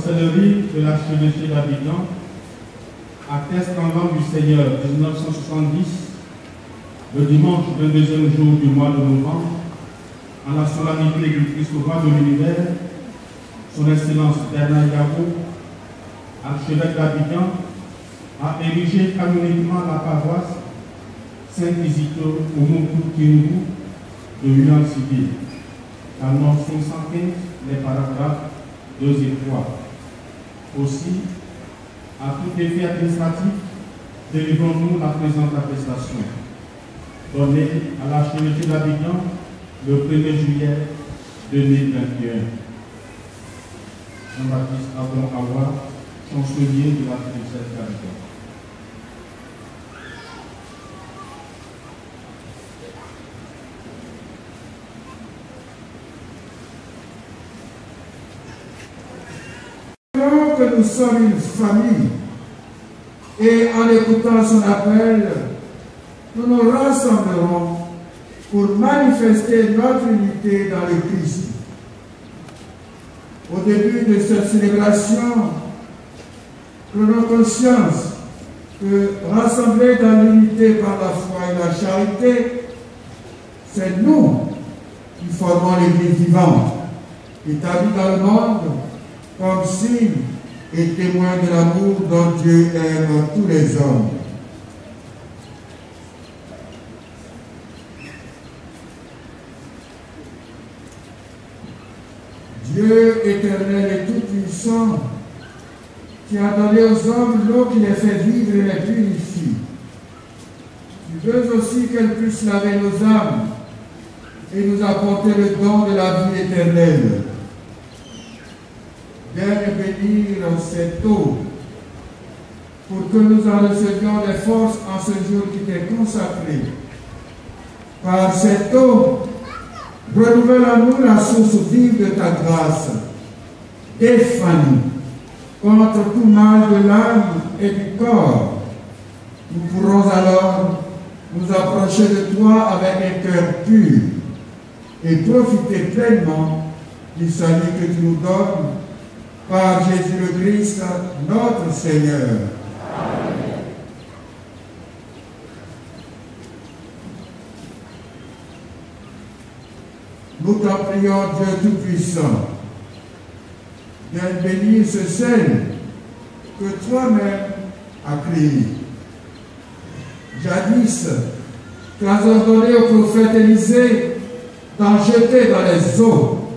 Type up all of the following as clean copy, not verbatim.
chancellerie de l'archevêché d'Abidjan atteste en l'an du Seigneur 1970, le dimanche 22e jour du mois de novembre, en la solennité de l'Église épiscopale de l'univers, son Excellence Bernard Yabo, archevêque d'Abidjan, a érigé canoniquement la paroisse Saint-Isidore au Moukou Kiribou de l'Union civile, dans le nom 515, les paragraphes 2 et 3. Aussi, à tout effet administratif, délivrons-nous la présente attestation, donnée à l'archevêché d'Abidjan le 1er juillet 2021. Jean-Baptiste Abdon Awa, chancelier de la diocèse d'Abidjan. Que nous sommes une famille et en écoutant son appel, nous nous rassemblerons pour manifester notre unité dans le Christ. Au début de cette célébration, prenons conscience que rassemblés dans l'unité par la foi et la charité, c'est nous qui formons l'Église vivante, établie dans le monde comme signe et témoin de l'amour dont Dieu aime tous les hommes. Dieu éternel et tout-puissant, qui a donné aux hommes l'eau qui les fait vivre et les purifie. Tu veux aussi qu'elle puisse laver nos âmes et nous apporter le don de la vie éternelle. Viens bénir cette eau pour que nous en recevions les forces en ce jour qui t'est consacré. Par cette eau, renouvelle en nous la source vive de ta grâce. Défends-nous contre tout mal de l'âme et du corps. Nous pourrons alors nous approcher de toi avec un cœur pur et profiter pleinement du salut que tu nous donnes par Jésus le Christ, notre Seigneur. Amen. Nous t'en prions, Dieu Tout-Puissant, de bénir ce sel que toi-même as créé. Jadis, tu as ordonné au prophète Élisée d'en jeter dans les eaux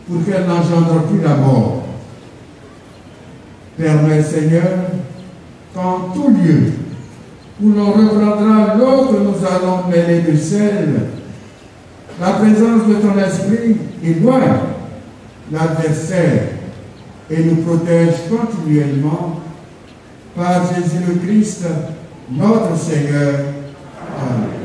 pour qu'elle n'engendre plus la mort. Permets, Seigneur, qu'en tout lieu où l'on reprendra l'eau que nous allons mêler de sel, la présence de ton esprit éloigne l'adversaire et nous protège continuellement par Jésus le Christ, notre Seigneur. Amen.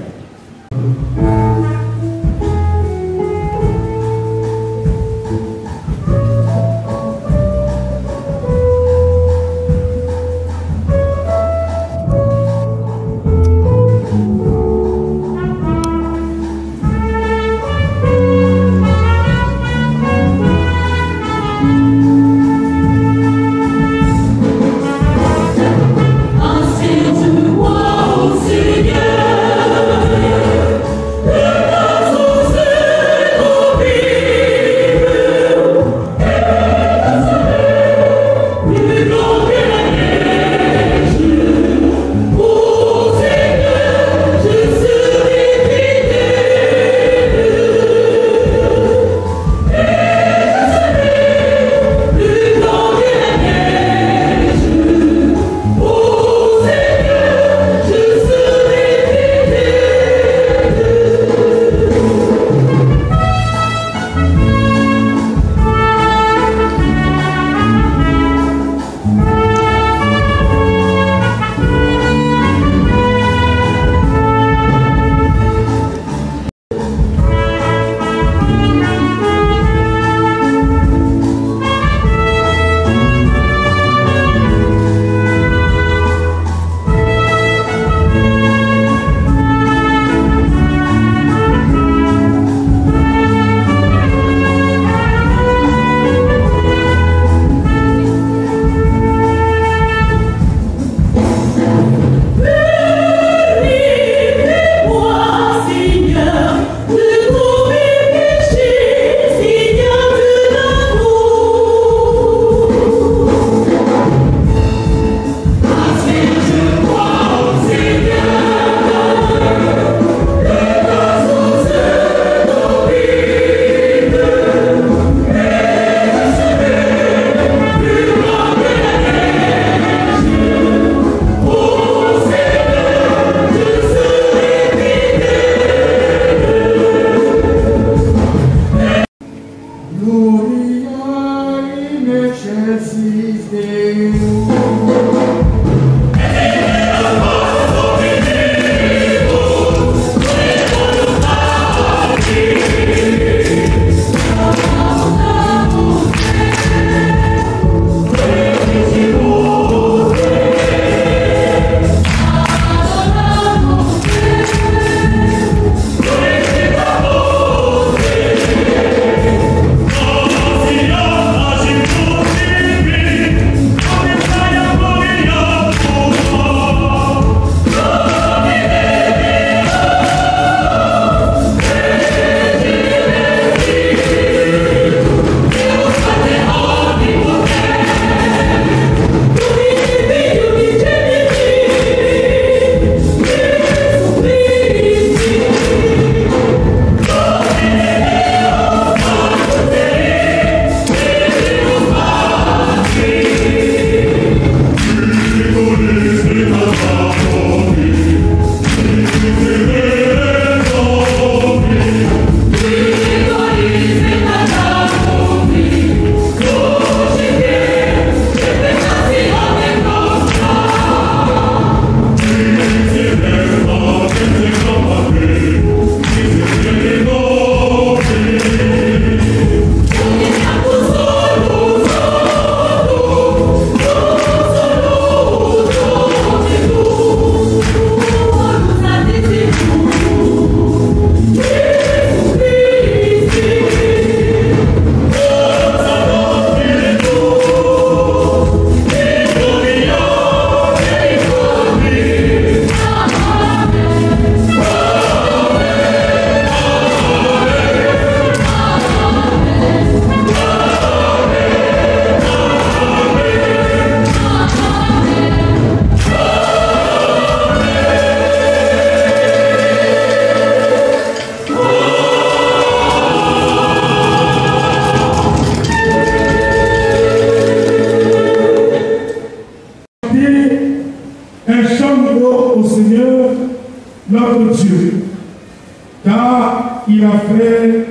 a fait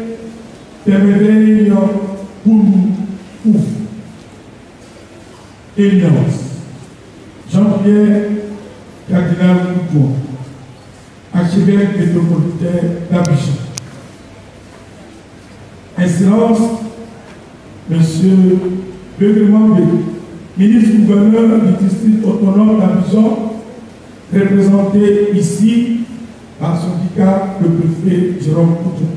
des merveilles pour nous. Éminence. Jean-Pierre Cardinal Coupeau, archevêque métropolitain d'Abidjan. Excellence, Monsieur Begremambé, ministre-gouverneur du district autonome d'Abidjan, représenté ici par son vicaire, le préfet Jérôme Couteau.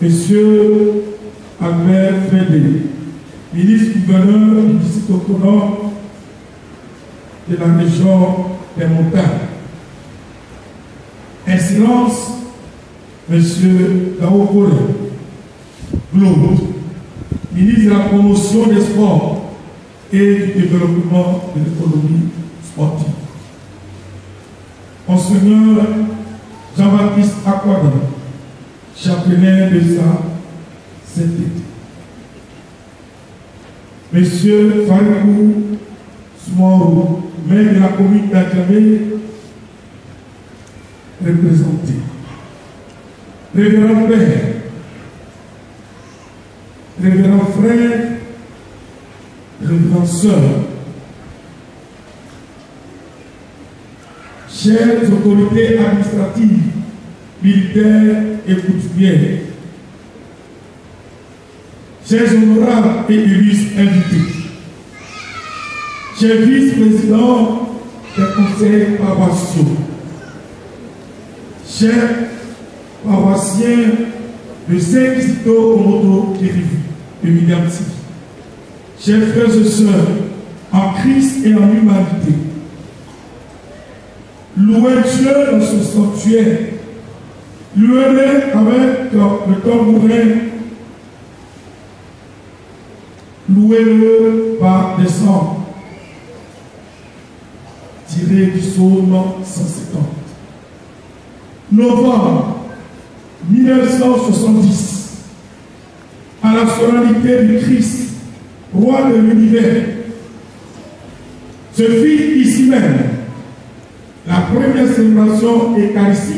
Monsieur Albert Frédé, ministre-gouverneur du district autonome de la région des montagnes. Excellence, Monsieur Gaokole Claude, ministre de la promotion des sports et du développement de l'économie sportive. Monseigneur Jean-Baptiste Akwada, chapelain de sa sainteté. Monsieur Farikou Smoro, maire de la commune d'Adjamé, représenté. Révérend Père, révérend frère, révérend sœur, chères autorités administratives, militaires et coutumières, chers honorables et illustres invités, chers vice-présidents des conseils paroissiaux, chers paroissiens de Saint-Christo Omoto Kirivu de William Sibi, chers frères et sœurs en Christ et en humanité, louez Dieu dans ce sanctuaire, louez-le avec le tambourin, louez-le par des chants tirés du psaume 170. Novembre 1970, à la solennité du Christ, roi de l'univers, se fit ici même la première célébration eucharistique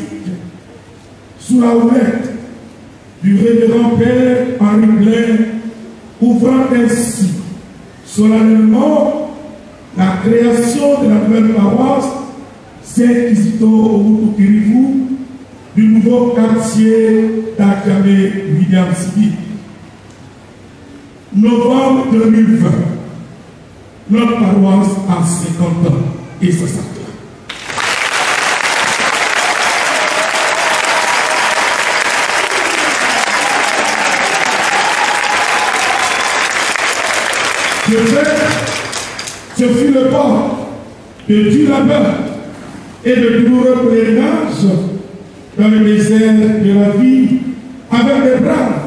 sous la houlette du révérend Père Henri Blain, ouvrant ainsi solennellement la création de la nouvelle paroisse Saint-Kizito Omoto Kirivu du nouveau quartier d'Adjamé William Sibi. Novembre 2020, notre paroisse a 50 ans et ça s'acclame. De fait, ce fut le port de du labeur et de douloureux pèlerinages dans le désert de la vie, avec des braves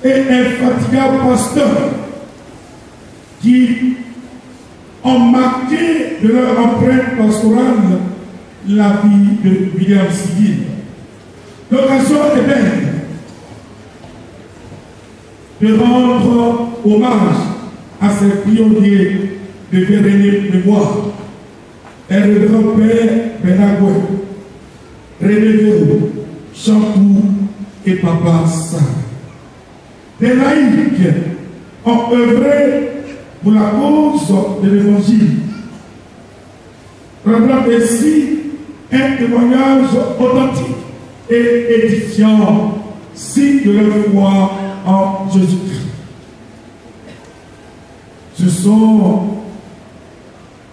et infatigables pasteurs qui ont marqué de leur empreinte pastorale la vie de William Sibi. L'occasion est belle de rendre hommage à ces pionniers de dernière mémoire, et le grand-père Benagoué, René Véro, Champou et Papa Sarr. Des laïcs ont œuvré pour la cause de l'évangile, rendant ainsi un témoignage authentique et édifiant, signe de leur foi en Jésus-Christ. Ce sont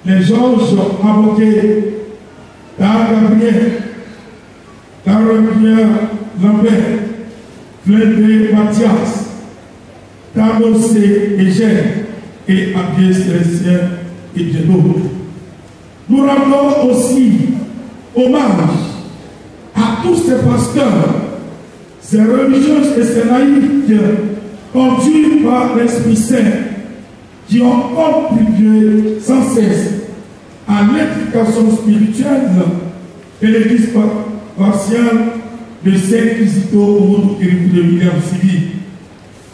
les Georges Aboké, Dar Gabriel, Darabia Lambert, Flendé Mathias, Tamossé Égère et Abier Célestien et bien d'autres. Nous rendons aussi hommage à tous ces pasteurs, ces religieuses et ces laïcs conduits par l'Esprit Saint, qui ont contribué sans cesse à l'éducation spirituelle de l'Église paroissiale de Saint-Kizito Omoto Kirivu de William Sibi.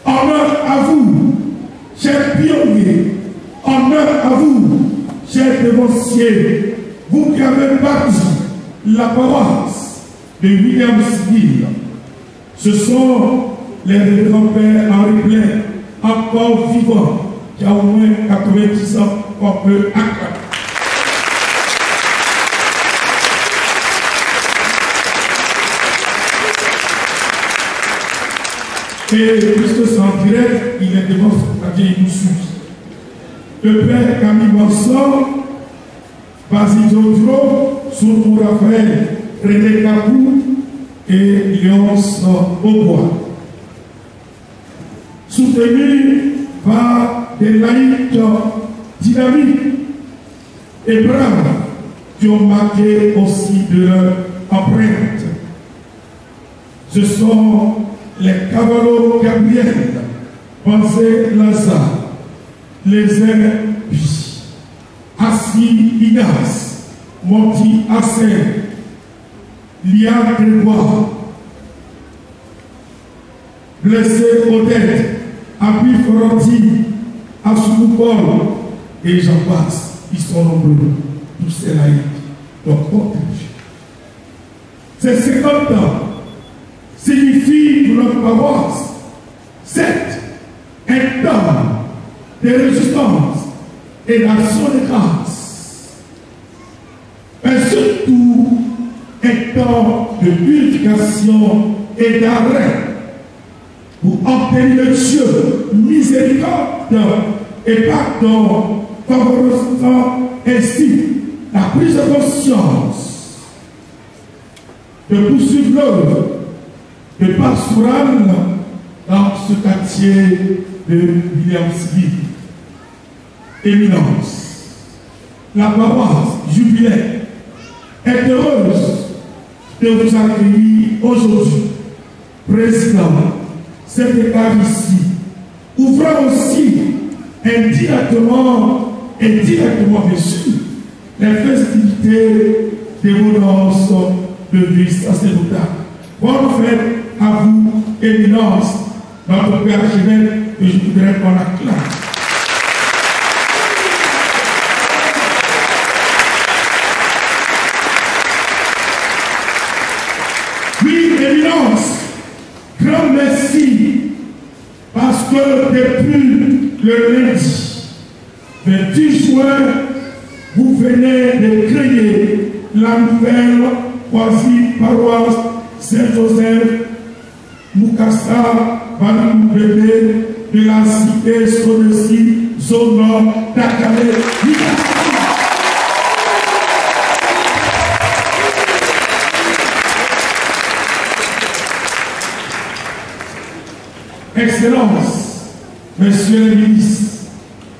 Honneur à vous, chers pionniers, honneur à vous, chers dévotiers, vous qui avez bâti la paroisse de William Smith. Ce sont les grands-pères Henri Blain, encore vivants, qui a au moins 90 ans, qu'on peut acclamer. Et puisque c'est en direct, il est devant son palier, il nous suit. Le père Camille Manson, Basile Diodro, Sourou Raphaël, René Capou et Léonce Aubois. Soutenu par des laïcs dynamiques et braves qui ont marqué aussi de leur empreinte. Ce sont les Cavallo Gabriel, Banzé Lazare, les Airs Assis Ignace, Monty Hassan, Liane Grégoire, Blessé Odette, Abi Foranti, Assoumou Paul, et j'en passe. Ils sont nombreux, tous ces laïcs. Donc, protège. Ces 50 ans signifie pour notre paroisse, c'est un temps de résistance et d'action de grâce, mais surtout un temps de purification et d'arrêt pour obtenir le Dieu miséricorde et pardon, favorisant ainsi la prise de conscience de poursuivre l'œuvre de pastoral dans ce quartier de William Smith. Éminence, la paroisse jubilaire est heureuse de vous accueillir aujourd'hui. Président, cet écart ici, ouvrant aussi indirectement et directement bien sûr les festivités des renonces de vie sacerdotale. Bonne fête à vous, Éminence, notre Père archevêque, que je voudrais qu'on acclame. Oui, Éminence, grand merci, parce que depuis le lundi 28 juin, vous venez de créer la nouvelle quasi-paroisse Saint-Joseph Moukassa Banoubébé de la cité Sonessi, zone nord d'Akale. Excellence, Monsieur le ministre,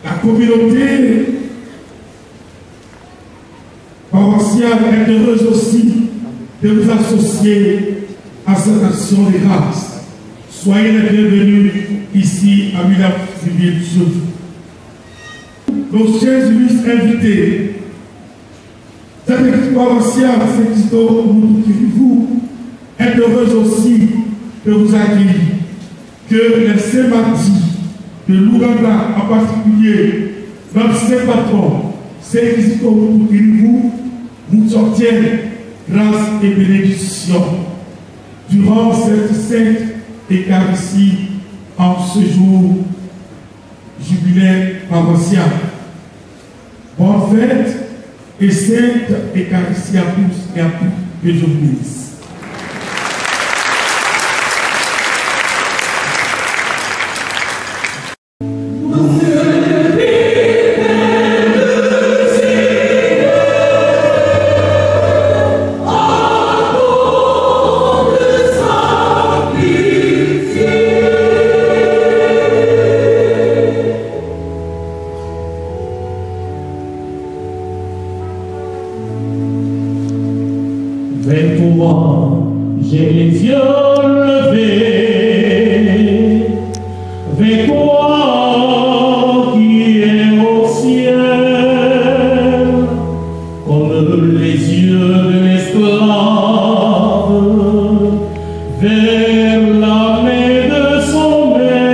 la communauté paroissiale est heureuse aussi de vous associer à cette action de grâce. Soyez les bienvenus ici à William Smith. Nos chers illustres invités, cette équipe paroissiale, vous est heureuse aussi de vous accueillir. Que les Saint-Marty de l'Ouganda en particulier, notre Saint-Patron, Saint-Christo vous nous obtiennent grâce et bénédiction durant cette sainte Eucharistie en ce jour jubilaire paroissial. Bonne fête et sainte Eucharistie à tous et à toutes. Que Dieu vous bénisse. J'ai les yeux levés vers toi qui es au ciel, comme les yeux de l'esclave vers la main de son maître.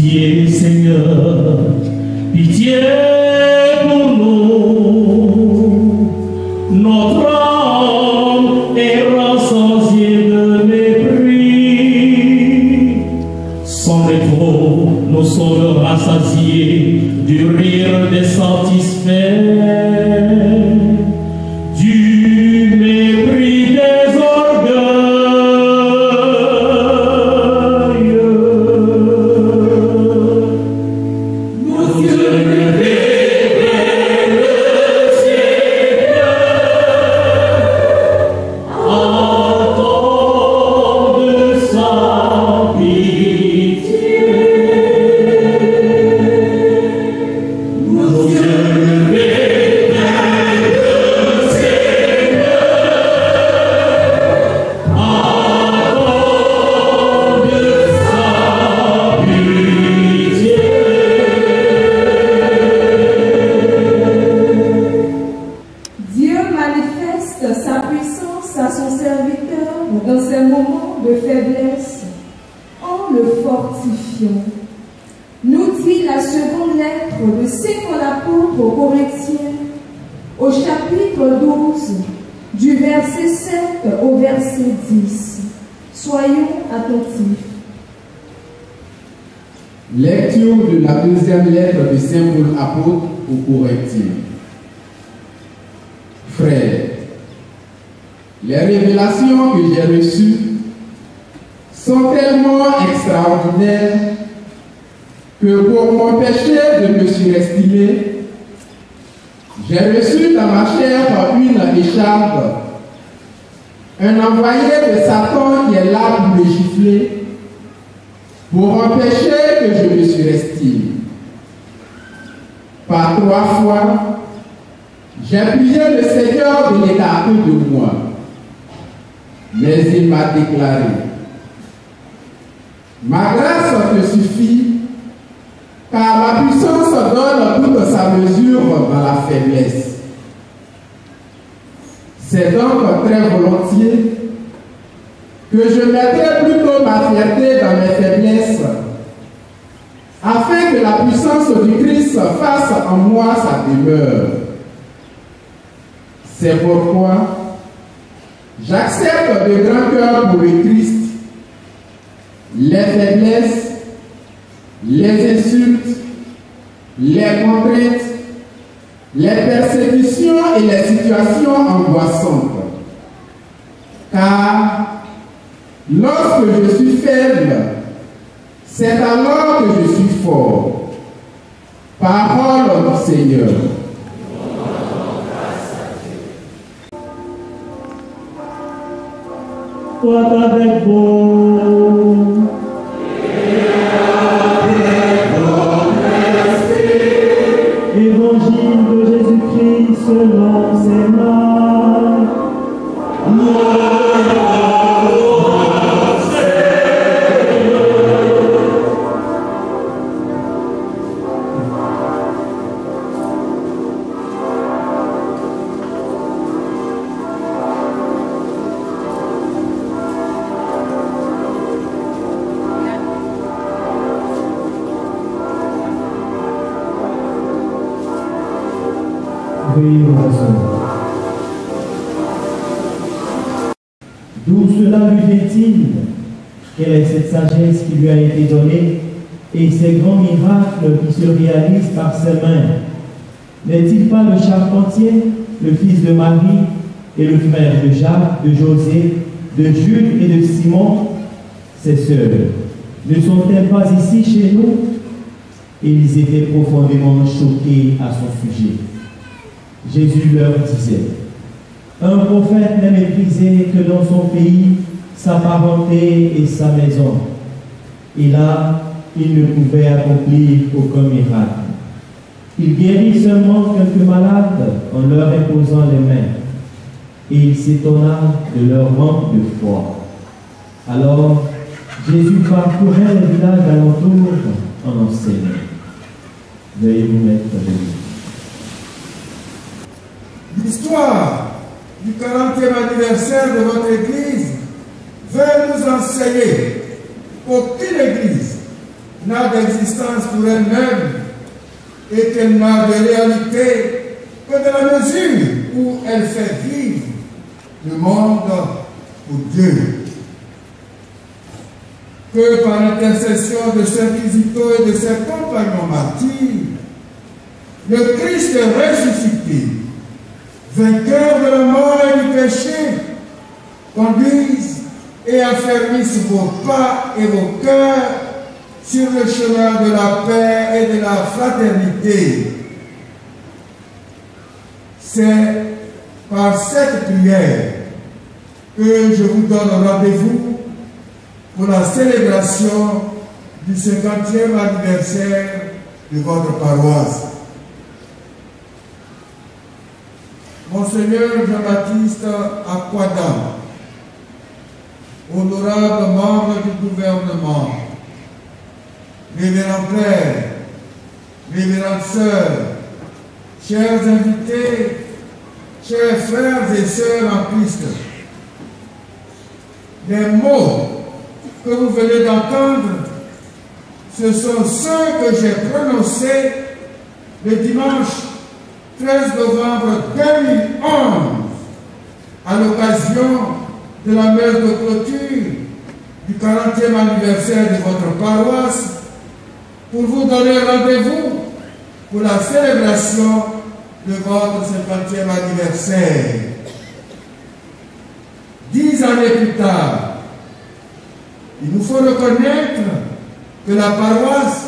Pitié, Seigneur, pitié pour nous. Notre âme est rassasiée de mépris. Sans défaut, nous sommes rassasiés du rire des satisfaits, du mépris des orgueils. Nous élevés vers le ciel, attendent sa pitié. Nous élevés vers le ciel, attendent sa pitié. Dieu manifeste sa puissance à son serviteur dans ses moments de faiblesse en le fortifiant. Nous dit la seconde lettre de Saint l'apôtre aux Corinthiens au chapitre 12 du verset 7 au verset 10. Soyons attentifs. Lecture de la deuxième lettre de Saint Paul apôtre aux Corinthiens. Frères, les révélations que j'ai reçues sont tellement extraordinaires que pour m'empêcher de me surestimer, j'ai reçu dans ma chair une écharpe, un envoyé de Satan qui est là pour me gifler, pour empêcher que je me surestime. Par 3 fois, j'ai prié le Seigneur de l'écarter de moi, mais il m'a déclaré: ma grâce te suffit, car ma puissance donne toute sa mesure dans la faiblesse. C'est donc très volontiers que je mettrai plutôt ma fierté dans mes faiblesses, afin que la puissance du Christ fasse en moi sa demeure. C'est pourquoi j'accepte de grand cœur pour le Christ les faiblesses, les insultes, les contraintes, les persécutions et les situations angoissantes. Car lorsque je suis faible, c'est alors que je suis fort. Parole du Seigneur. Soit avec vous. Évangile de Jésus-Christ selon ses mains. D'où cela lui vient-il? Quelle est cette sagesse qui lui a été donnée et ces grands miracles qui se réalisent par ses mains? N'est-il pas le charpentier, le fils de Marie et le frère de Jacques, de José, de Jules et de Simon? Ses sœurs ne sont-elles pas ici chez nous? Et ils étaient profondément choqués à son sujet. Jésus leur disait: un prophète n'est méprisé que dans son pays, sa parenté et sa maison. Et là, il ne pouvait accomplir aucun miracle. Il guérit seulement quelques malades en leur imposant les mains. Et il s'étonna de leur manque de foi. Alors, Jésus parcourait les villages alentours en enseignant. Veuillez vous mettre debout. L'histoire du 40e anniversaire de votre Église veut nous enseigner qu'aucune Église n'a d'existence pour elle-même et qu'elle n'a de réalité que dans la mesure où elle fait vivre le monde pour Dieu. Que par l'intercession de Saint Kizito et de ses compagnons martyrs, le Christ ressuscité, vainqueur de la mort et du péché, conduise et affermisse vos pas et vos cœurs sur le chemin de la paix et de la fraternité. C'est par cette prière que je vous donne rendez-vous pour la célébration du 50e anniversaire de votre paroisse. Monseigneur Jean-Baptiste Akwadam, honorable membre du gouvernement, révérend Père, révérende Sœur, chers invités, chers frères et sœurs en Christ, les mots que vous venez d'entendre, ce sont ceux que j'ai prononcés le dimanche 13 novembre 2011 à l'occasion de la messe de clôture du 40e anniversaire de votre paroisse pour vous donner rendez-vous pour la célébration de votre 50e anniversaire. 10 années plus tard, il nous faut reconnaître que la paroisse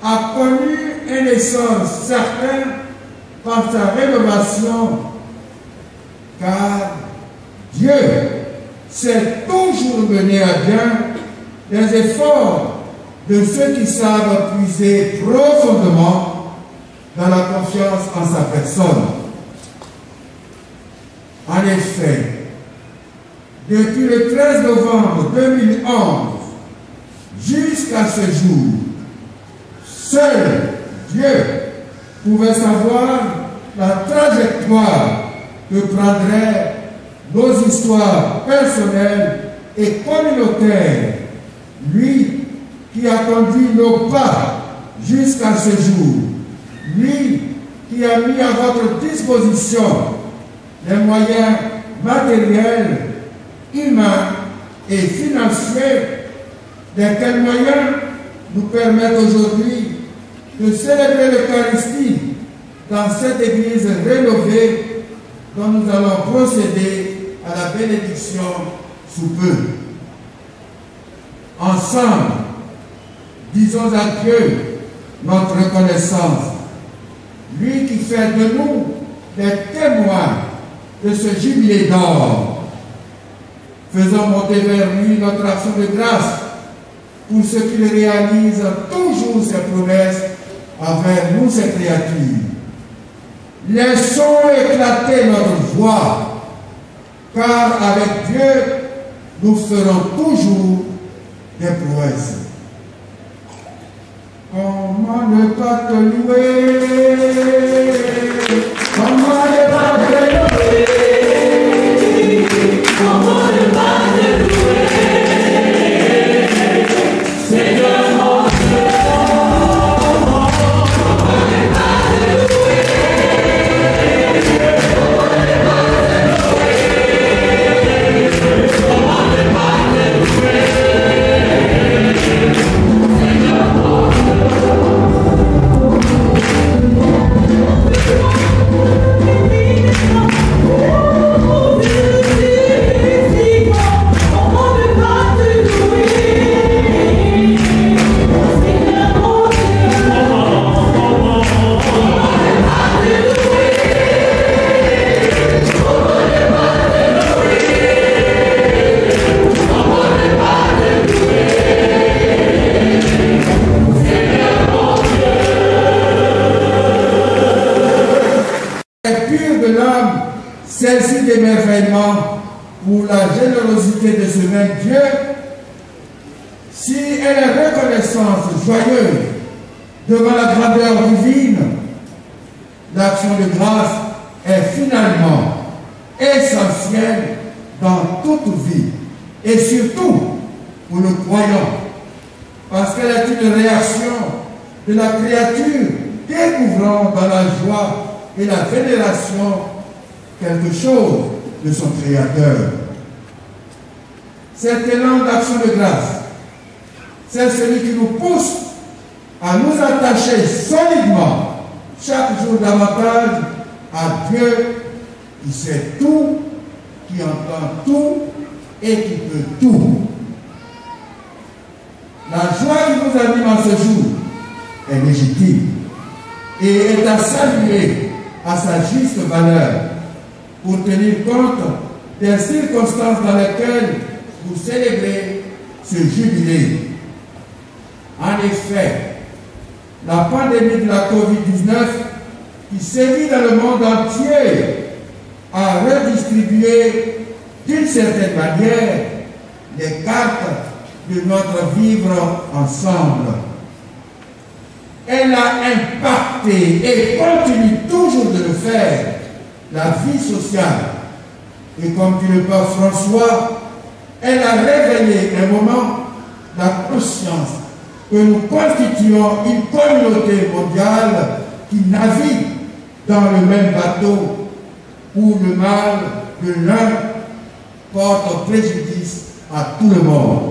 a connu un essor certain par sa rénovation, car Dieu s'est toujours mené à bien les efforts de ceux qui savent puiser profondément dans la confiance en sa personne. En effet, depuis le 13 novembre 2011 jusqu'à ce jour, seul Dieu pouvait savoir la trajectoire que prendraient nos histoires personnelles et communautaires, lui qui a conduit nos pas jusqu'à ce jour, lui qui a mis à votre disposition les moyens matériels, humains et financiers, desquels moyens nous permettent aujourd'hui de célébrer l'Eucharistie dans cette église rénovée dont nous allons procéder à la bénédiction sous peu. Ensemble, disons à Dieu notre reconnaissance, lui qui fait de nous des témoins de ce jubilé d'or. Faisons monter vers lui notre action de grâce pour ce qu'il réalise toujours ses promesses envers nous, ses créatures. Laissons éclater notre joie, car avec Dieu, nous ferons toujours des prouesses. Comment ne pas te louer? Comment ne pas te louer? Comment ne pas te louer? Seigneur mon Dieu, comment ne pas te louer? Comment ne pas te louer? Comment ne pas te louer? Seigneur mon celle-ci d'émerveillement pour la générosité de ce même Dieu, si elle est reconnaissance joyeuse devant la grandeur divine, l'action de grâce est finalement essentielle dans toute vie, et surtout pour le croyant, parce parce qu'elle est une réaction de la créature découvrant dans la joie et la vénération quelque chose de son Créateur. Cet élan d'action de grâce, c'est celui qui nous pousse à nous attacher solidement chaque jour davantage à Dieu qui sait tout, qui entend tout et qui peut tout. La joie qui nous anime en ce jour est légitime et est à saluer à sa juste valeur pour tenir compte des circonstances dans lesquelles vous célébrez ce jubilé. En effet, la pandémie de la COVID-19 qui sévit dans le monde entier a redistribué d'une certaine manière les cartes de notre vivre ensemble. Elle a impacté et continue toujours de le faire la vie sociale. Et comme dit le pape François, elle a réveillé un moment la conscience que nous constituons une communauté mondiale qui navigue dans le même bateau où le mal de l'un porte préjudice à tout le monde.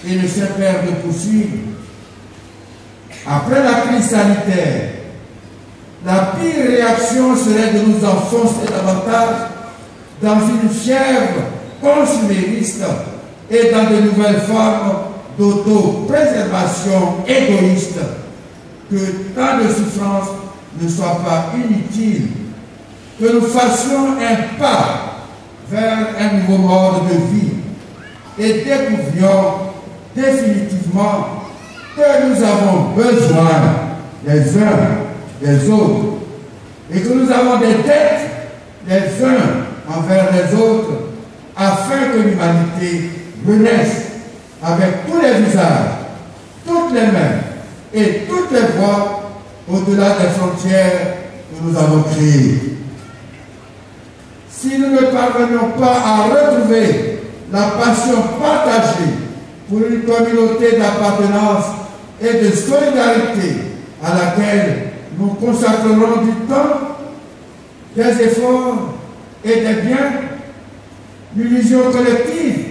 Et le Saint-Père de poursuivre. Après la crise sanitaire, la pire réaction serait de nous enfoncer davantage dans une fièvre consumériste et dans de nouvelles formes d'auto-préservation égoïste, que tant de souffrances ne soient pas inutiles, que nous fassions un pas vers un nouveau mode de vie et découvrions définitivement que nous avons besoin les uns des autres et que nous avons des dettes les uns envers les autres afin que l'humanité renaisse avec tous les visages, toutes les mains et toutes les voix au-delà des frontières que nous avons créées. Si nous ne parvenons pas à retrouver la passion partagée pour une communauté d'appartenance et de solidarité à laquelle nous consacrerons du temps, des efforts et des biens, l'illusion collective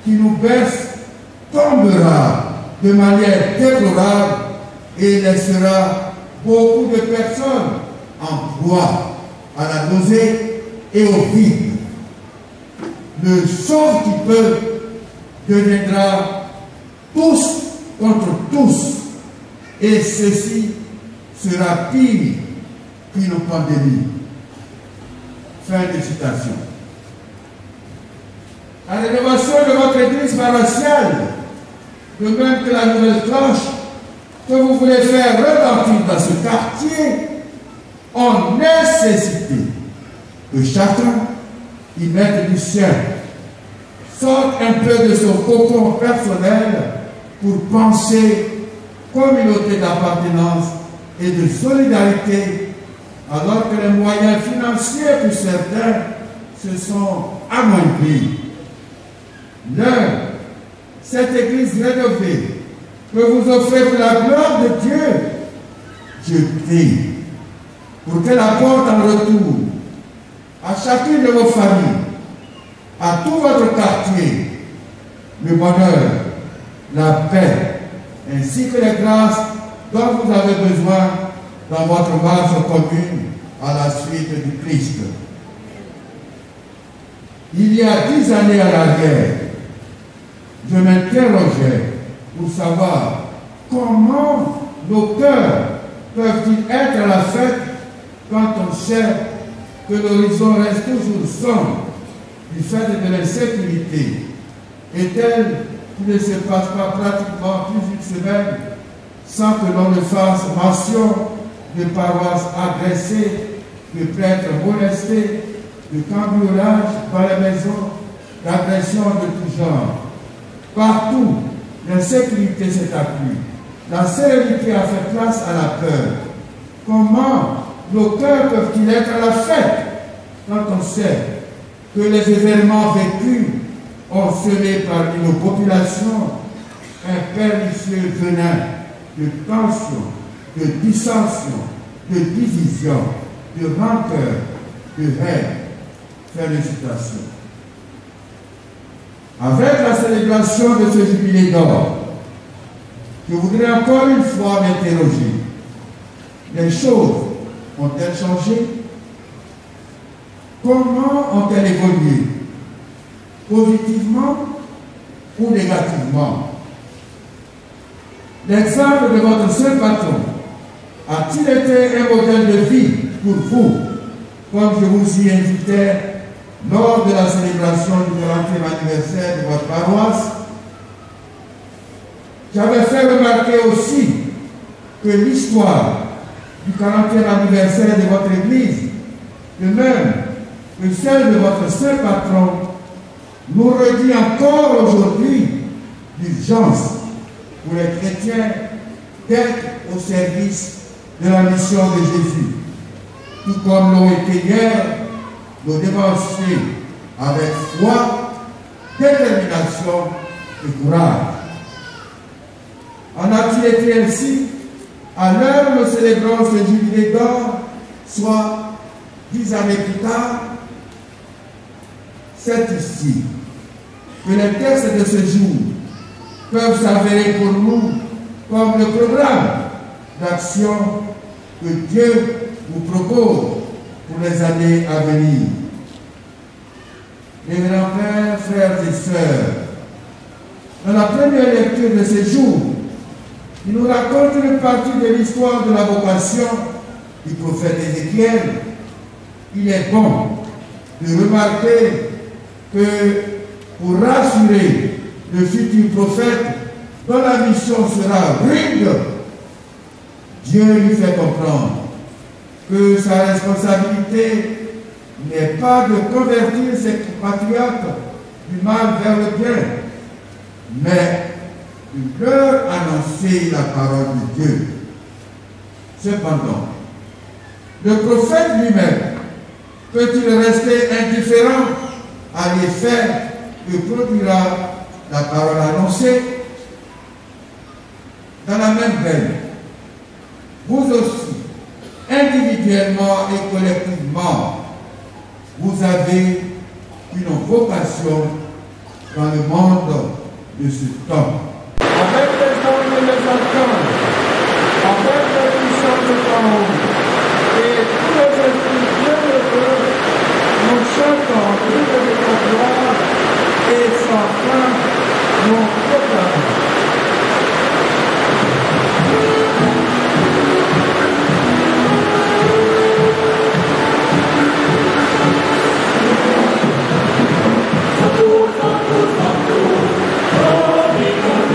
qui nous berce tombera de manière déplorable et laissera beaucoup de personnes en proie à la nausée et au vide. Le sauve qui peut deviendra tous contre tous, et ceci sera pire qu'une pandémie. Fin de citation. La rénovation de votre église paroissiale, de même que la nouvelle cloche que vous voulez faire retentir dans ce quartier, ont nécessité que chacun y mette du sien, sorte un peu de son cocon personnel pour penser communauté d'appartenance et de solidarité, alors que les moyens financiers pour certains se sont amoindris. L'un, cette église rénovée que vous offrez pour la gloire de Dieu, je prie pour qu'elle apporte en retour à chacune de vos familles, à tout votre quartier, le bonheur, la paix, ainsi que les grâces dont vous avez besoin dans votre marche commune à la suite du Christ. Il y a 10 années à l'arrière, je m'interrogeais pour savoir comment nos cœurs peuvent-ils être à la fête quand on sait que l'horizon reste toujours sombre du fait de l'insécurité et tel qu'il ne se passe pas pratiquement plus d'une semaine sans que l'on ne fasse mention de paroisses agressées, de prêtres molestés, de cambriolage dans les maisons, d'agressions de tout genre. Partout, l'insécurité s'est accrue. La sérénité a fait place à la peur. Comment nos cœurs peuvent-ils être à la fête quand on sait que les événements vécus ont semé par une population un pernicieux venin de tension, de dissension, de division, de rancœur, de haine. Fin de citation. Avec la célébration de ce jubilé d'or, je voudrais encore une fois m'interroger. Les choses ont-elles changé? Comment ont-elles évolué? Positivement ou négativement? L'exemple de votre seul patron a-t-il été un modèle de vie pour vous, comme je vous y invitais lors de la célébration du 40e anniversaire de votre paroisse? J'avais fait remarquer aussi que l'histoire du 40e anniversaire de votre Église, de même que celle de votre saint patron, nous redit encore aujourd'hui l'urgence pour les chrétiens d'être au service de la mission de Jésus, tout comme l'ont été hier nos démonstrés avec foi, détermination et courage. En a-t-il été ainsi à l'heure où nous célébrons ce jubilé d'or, soit 10 années plus tard? C'est ici que les textes de ce jour peuvent s'avérer pour nous comme le programme d'action que Dieu vous propose pour les années à venir. Révérends Père, frères et sœurs, dans la première lecture de ce jour, il nous raconte une partie de l'histoire de la vocation du prophète Ézéchiel. Il est bon de remarquer que pour rassurer le futur prophète dont la mission sera rude, Dieu lui fait comprendre que sa responsabilité n'est pas de convertir ses compatriotes du mal vers le bien, mais de leur annoncer la parole de Dieu. Cependant, le prophète lui-même peut-il rester indifférent à l'effet que produira la parole annoncée? Dans la même veine, vous aussi, individuellement et collectivement, vous avez une vocation dans le monde de ce temps. Avec les hommes et les archanges, avec les puissants de temps et tous les esprits bienheureux, nous chantons l'hymne de ta gloire et sans fin nous proclamons. Oh,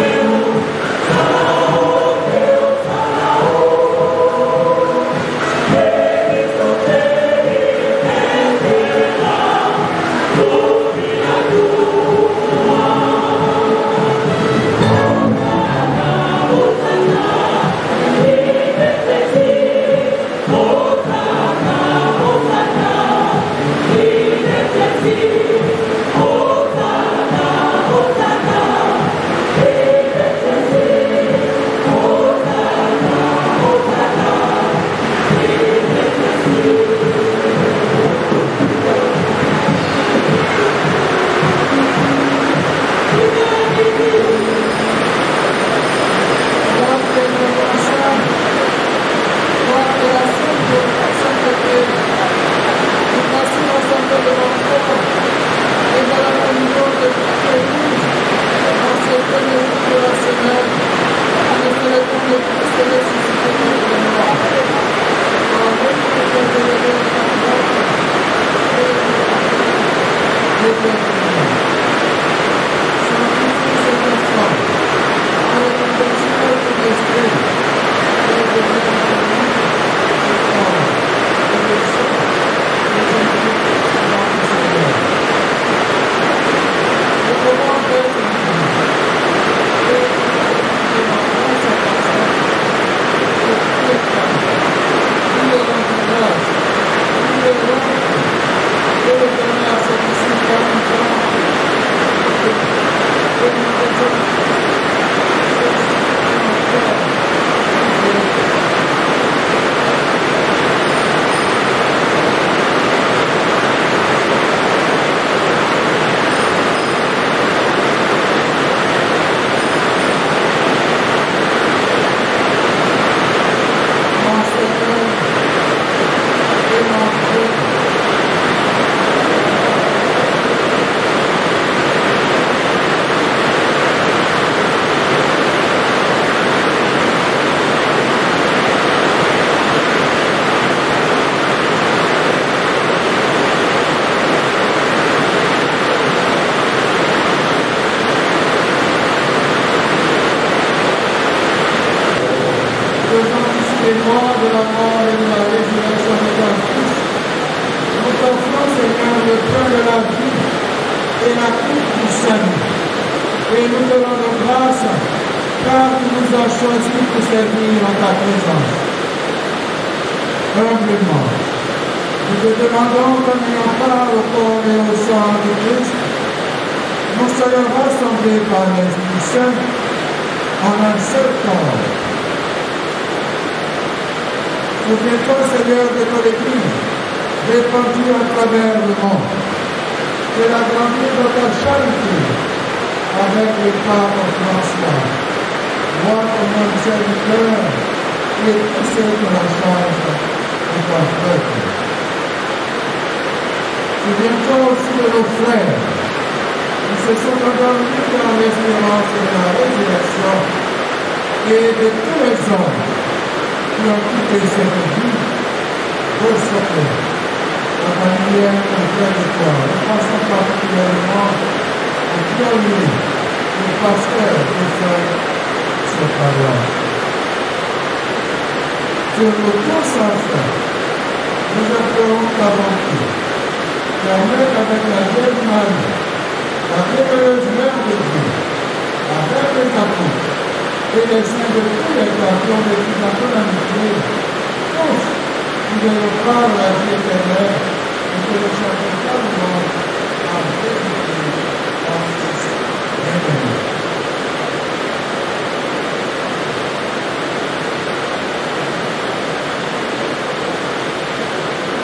et la coupe du salut. Et nous te rendons grâce car tu nous as choisis pour servir en ta présence. Humblement, nous te demandons qu'en ayant part au corps et au sang de Christ, nous soyons rassemblés par l'Esprit Saint en un seul corps. Souviens-toi, Seigneur, de ton Église, répandue à travers le monde. Fais-la grandir dans ta charité, avec les femmes en François. Moi, comme un serviteur, et tous ceux qui la charge de ton peuple. Souviens-toi aussi de nos frères qui se sont endormis dans l'espérance de la résurrection et de tous les hommes qui ont quitté cette vie pour sauver la manière de faire de toi. Nous pensons particulièrement au pionnier, au pasteur de faire ce paroisse. Sur le tout sans fin, nous appelons ta bonté. Permettre avec la Vierge Marie, la bienheureuse Mère de Dieu, avec les apôtres et les saints de tous les temps qui ont vécu dans ton amitié, tous qui veulent voir la vie éternelle et que le chacun par le monde en vérité en Christ bien-aimé.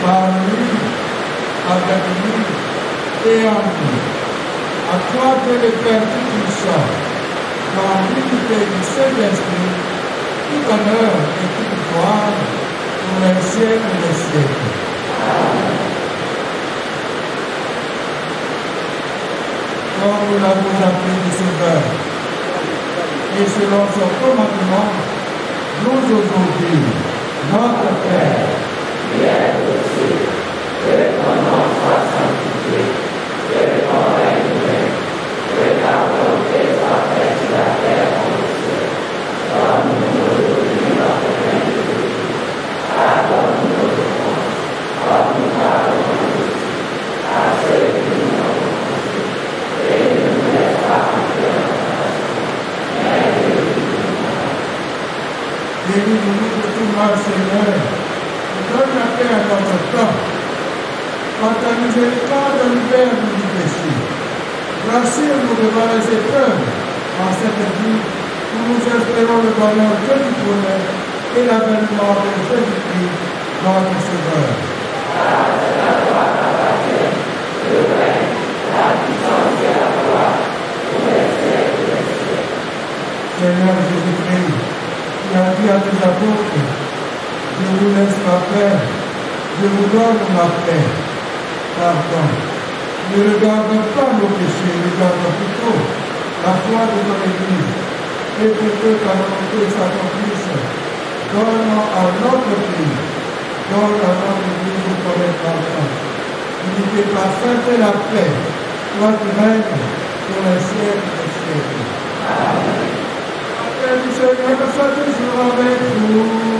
Par lui, avec lui et en lui. À toi, Dieu le Père Tout-Puissant, dans l'unité du Saint-Esprit, tout honneur et toute gloire pour les siècles des siècles. Comme nous l'avons appelé du Sauveur, et selon son commandement, nous osons dire, notre Père, qui est aux cieux, que ton nom soit sanctifié, que ton règne vienne, que ta volonté soit faite sur la terre comme au ciel. Donne-nous aujourd'hui notre pain de jour. Pardonne-nous nos offenses, comme nous pardonnons aussi à ceux qui nous ont offensés. Et ne nous laisse pas entrer en tentation, mais délivre-nous du mal. Délivre-nous de tout mal, Seigneur. Donne la paix à notre temps. Quand ta miséricorde libère-nous du péché. Rassure-nous devant les épreuves en cette vie où nous espérons le bonheur de du bonheur et l'avènement de Jésus-Christ, notre Sauveur. Grâce à la gloire appartient, le règne, la puissance et la gloire pour les siècles des siècles. Seigneur Jésus-Christ, tu as dit à tes apôtres, je vous laisse ma paix, je vous donne ma paix. Pardon. Ne regarde pas nos péchés, regarde plutôt la foi de ton Église. Et pour que ta volonté s'accomplisse, donne à notre pays, donne à notre Église pour les enfants. L'unité parfaite et la paix, toi qui règnes pour les siècles des siècles. Amen. La paix du Seigneur soit toujours avec vous.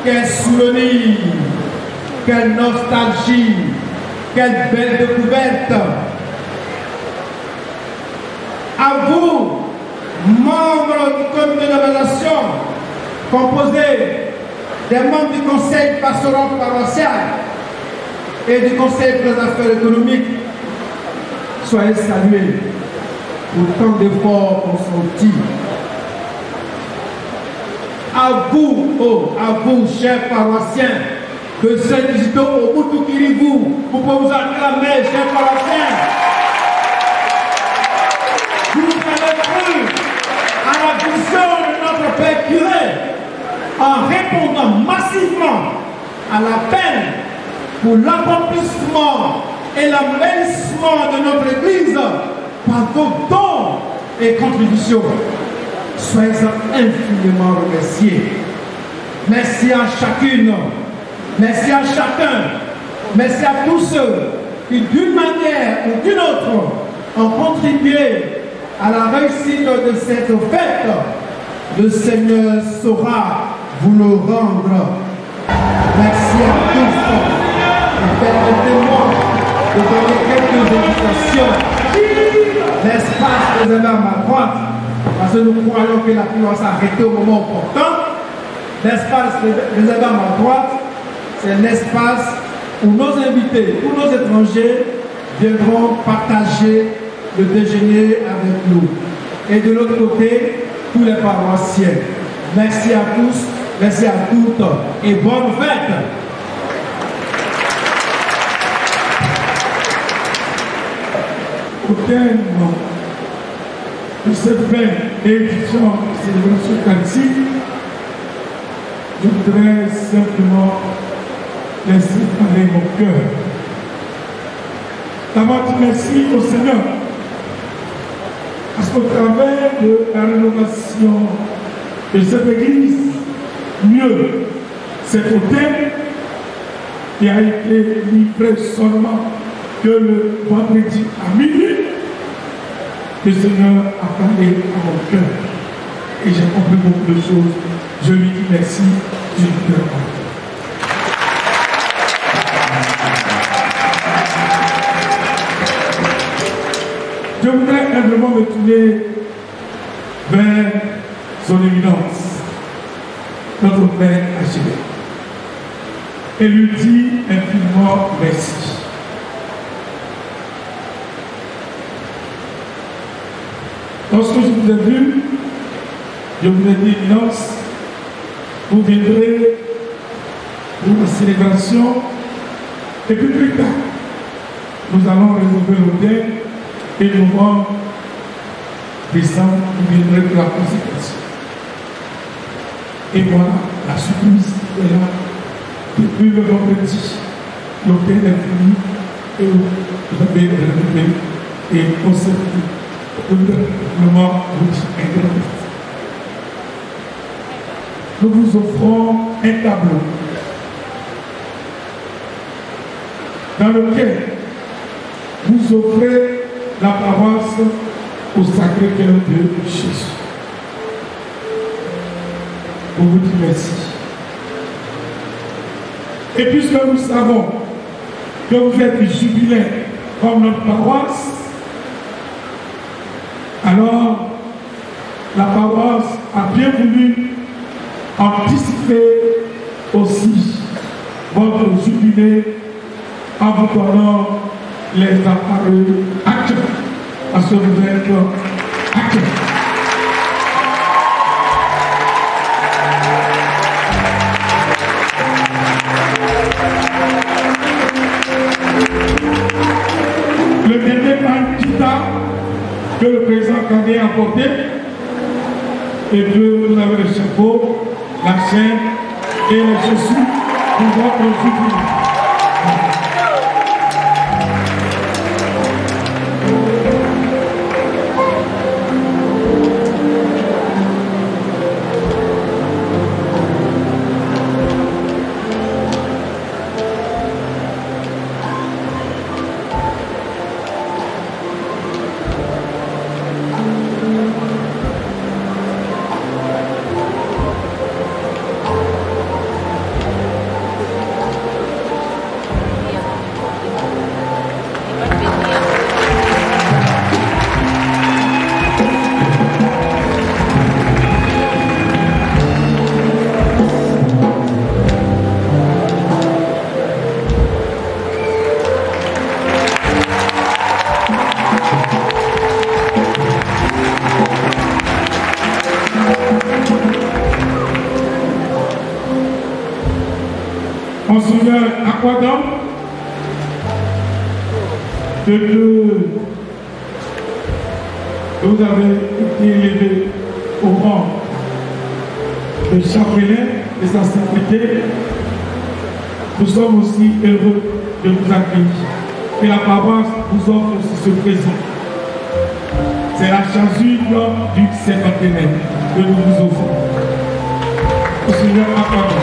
quel souvenir, quelle nostalgie, quelle belle découverte. À vous, membres du comité d'organisation, composé des membres du conseil pastoral paroissial et du conseil pour les affaires économiques, soyez salués pour tant d'efforts consentis. À vous, chers paroissiens, que Saint-Isidore au Moutoukiribou, vous pouvez vous acclamer, chers paroissiens. Vous avez cru à la vision de notre Père curé en répondant massivement à l'appel pour l'accomplissement et l'embellissement de notre Église par vos dons et contributions. Soyez-en infiniment remerciés. Merci à chacune, merci à chacun, merci à tous ceux qui d'une manière ou d'une autre ont contribué à la réussite de cette fête. Le Seigneur saura vous le rendre. Merci à tous. Et permettez-moi de donner quelques invitations. L'espace réservé à ma droite, parce que nous croyons que la pluie va s'arrêter au moment opportun. L'espace réservé à ma droite, c'est l'espace où nos invités, où nos étrangers viendront partager le déjeuner avec nous. Et de l'autre côté, tous les paroissiens. Merci à tous, merci à toutes et bonne fête. Au terme de cette belle édition de célébration eucharistique, je voudrais simplement laisser parler mon cœur. D'abord, merci au Seigneur, parce qu'au travers de la rénovation de cette église, mieux, cet hôtel qui a été livré seulement que le vendredi à minuit, le Seigneur a parlé à mon cœur et j'ai compris beaucoup de choses. Je lui dis merci du cœur. Je voudrais simplement me tourner vers son éminence, notre Père Archevêque, et lui dire infiniment merci. Lorsque je vous ai vu, je vous ai dit, éminence, vous viendrez pour une célébration, et puis plus tard, nous allons réserver l'hôtel et novembre, décembre, vous viendrez pour la consécration. Et voilà, la surprise est là. Depuis le vendredi, l'hôtel est fini et vous avez réservé et conservé. Nous vous offrons un tableau dans lequel vous offrez la paroisse au Sacré-Cœur de Jésus. On vous dit merci. Et puisque nous savons que vous êtes jubilaires comme notre paroisse, alors la paroisse a bien voulu anticiper aussi votre jubilé en vous donnant les appareils actuels, parce que vous êtes actuels. Le dernier candidat que le président Kandé a apporté, et que vous avez le chapeau, la chaîne et les chaussures pour votre jubilé. Monseigneur Aquadam, que vous avez été élevé au rang de chapelain de sa sainteté. Nous sommes aussi heureux de vous accueillir. Et la paroisse vous offre aussi ce présent. C'est la chasuble du cinquantenaire que nous vous offrons. Monseigneur Aquadam.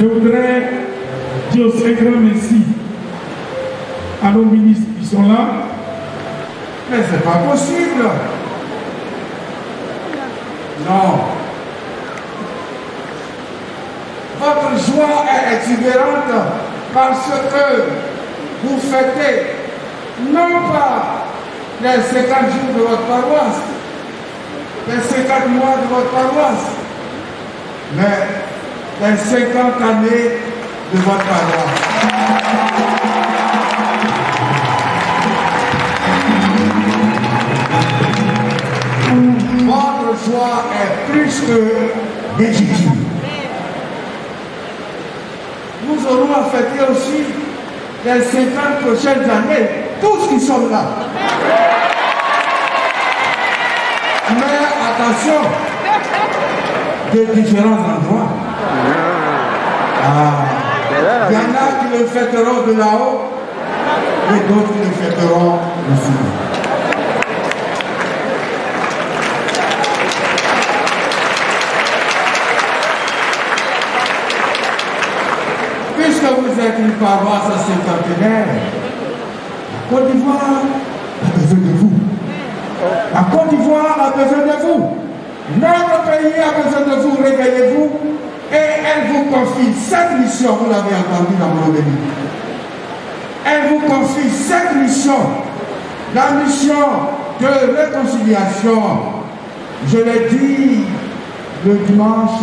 Je voudrais dire aussi un grand merci à nos ministres qui sont là. Mais c'est pas possible. Non. Votre joie est exubérante parce que vous fêtez non pas les 50 jours de votre paroisse, les 50 mois de votre paroisse, mais les 50 années de votre paroisse. Votre joie est plus que légitime. Nous aurons à fêter aussi les 50 prochaines années, tous qui sont là. Mais attention, de différents endroits. Il y en a qui le fêteront de là-haut et d'autres qui le fêteront ici. Puisque vous êtes une paroisse à cinquantenaire, la Côte d'Ivoire a besoin de vous. La Côte d'Ivoire a besoin de vous. Notre pays a besoin de vous. Réveillez-vous. Et elle vous confie cette mission, vous l'avez entendu dans mon homélie. Elle vous confie cette mission, la mission de réconciliation. Je l'ai dit le dimanche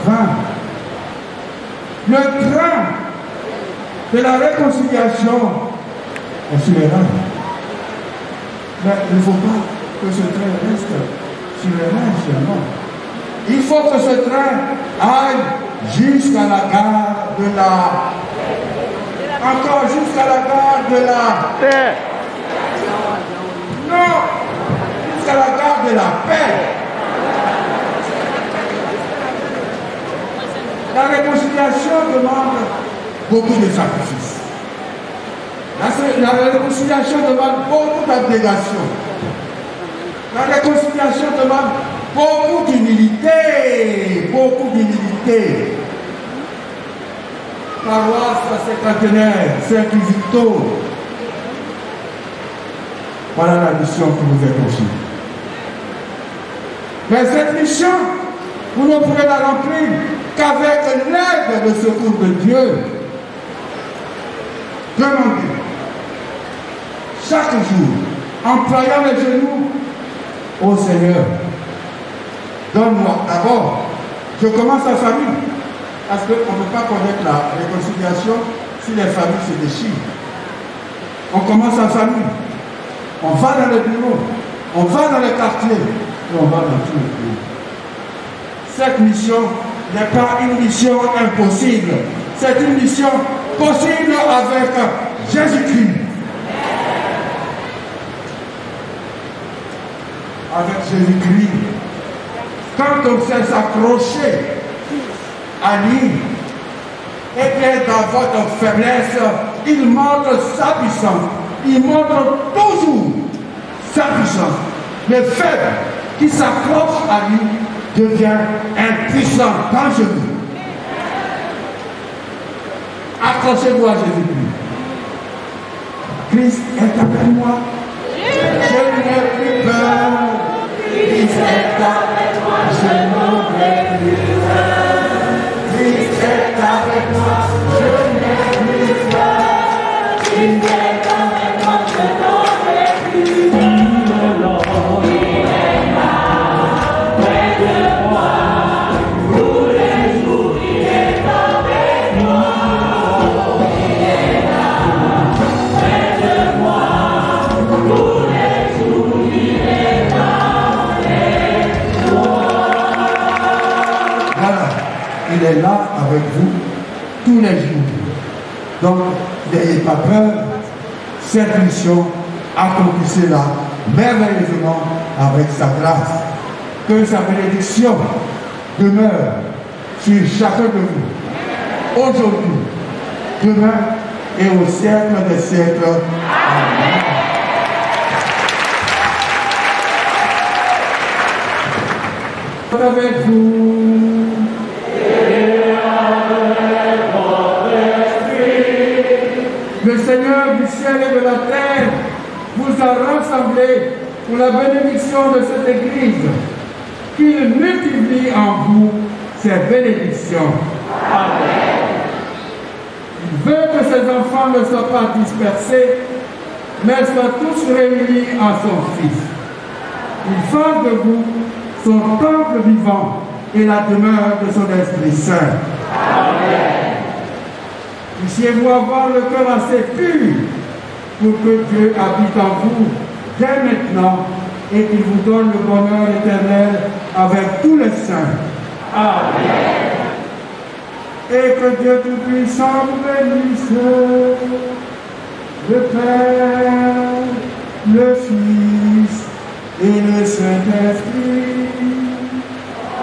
20. Le train de la réconciliation est sur les rails. Mais il ne faut pas que ce train reste sur les rails seulement. Il faut que ce train aille jusqu'à la gare de la... Encore jusqu'à la gare de la... paix. Non, jusqu'à la gare de la paix. La réconciliation demande beaucoup de sacrifices. La réconciliation demande beaucoup d'abnégation. La réconciliation demande beaucoup d'humilité. Beaucoup d'humilité. Paroisse cinquantenaire, Saint-Victor. Voilà la mission qui vous est confiée. Mais cette mission, vous ne pourrez la remplir qu'avec l'aide de secours de Dieu. Demandez chaque jour, en ployant les genoux au Seigneur. Donne-moi d'abord, je commence la famille, parce qu'on ne peut pas connaître la réconciliation si les familles se déchirent. On commence la famille, on va dans les bureaux, on va dans les quartiers, et on va dans tous les pays. Cette mission n'est pas une mission impossible, c'est une mission possible avec Jésus-Christ. Avec Jésus-Christ, quand on sait s'accrocher à lui, et bien dans votre faiblesse, il montre sa puissance. Il montre toujours sa puissance. Les faibles qui s'accrochent à lui devient impuissant, dangereux. Accrochez-vous à Jésus-Christ. Christ est avec moi. Je n'ai plus peur. Christ est avec moi. Je n'aurai plus peur. Christ est avec moi. Je n'ai plus peur. Christ est avec moi. Je n'aurai plus peur. Il est là, près de moi. Tous les jours, il est avec moi. Il est là, près de moi. Tous les jours, il est avec moi. Voilà, il est là avec vous tous les jours. Donc, n'ayez pas peur. Cette mission, accomplissez-la merveilleusement avec sa grâce. Que sa bénédiction demeure sur chacun de vous, aujourd'hui, demain et au siècle des siècles. Amen. Avec vous. Le Seigneur du ciel et de la terre vous a rassemblés pour la bénédiction de cette Église. Qu'il multiplie en vous ses bénédictions. Amen. Il veut que ses enfants ne soient pas dispersés, mais soient tous réunis en son Fils. Il fasse de vous son temple vivant et la demeure de son Esprit Saint. Amen. Puissiez-vous avoir le cœur assez pur pour que Dieu habite en vous dès maintenant et qu'il vous donne le bonheur éternel avec tous les saints. Amen. Et que Dieu Tout-Puissant vous bénisse, le Père, le Fils et le Saint-Esprit.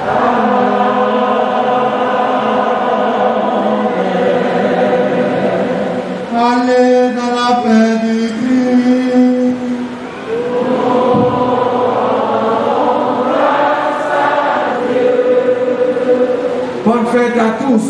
Amen. Allez dans la paix du Christ. Bonne fête à tous.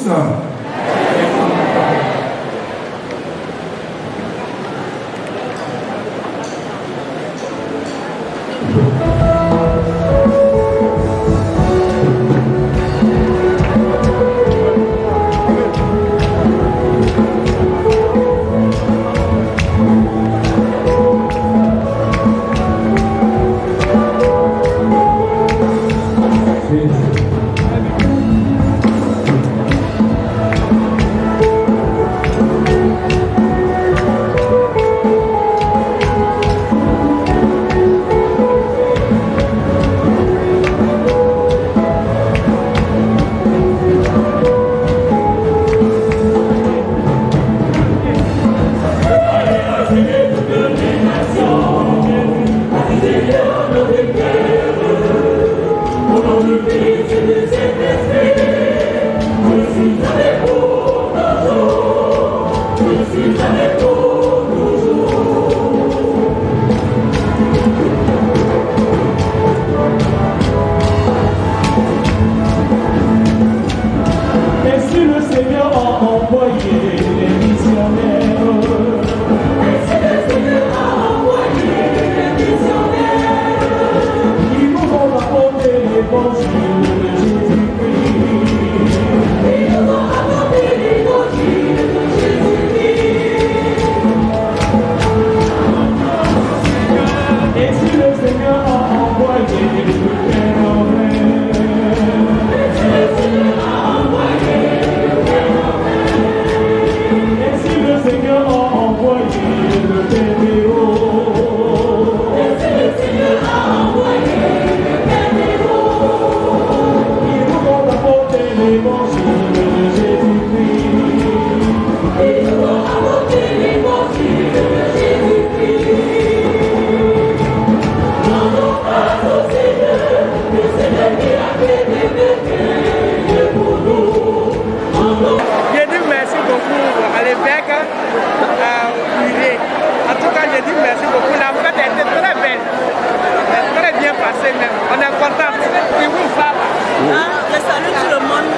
salue tout le monde.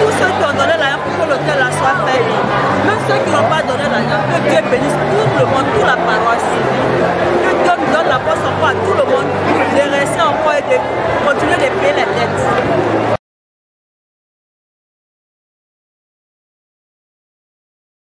Tous ceux qui ont donné l'argent pour que l'hôtel soit fait. Même ceux qui n'ont pas donné l'argent, que Dieu bénisse tout le monde, toute la paroisse. Que Dieu nous donne la force encore à tout le monde de rester encore et de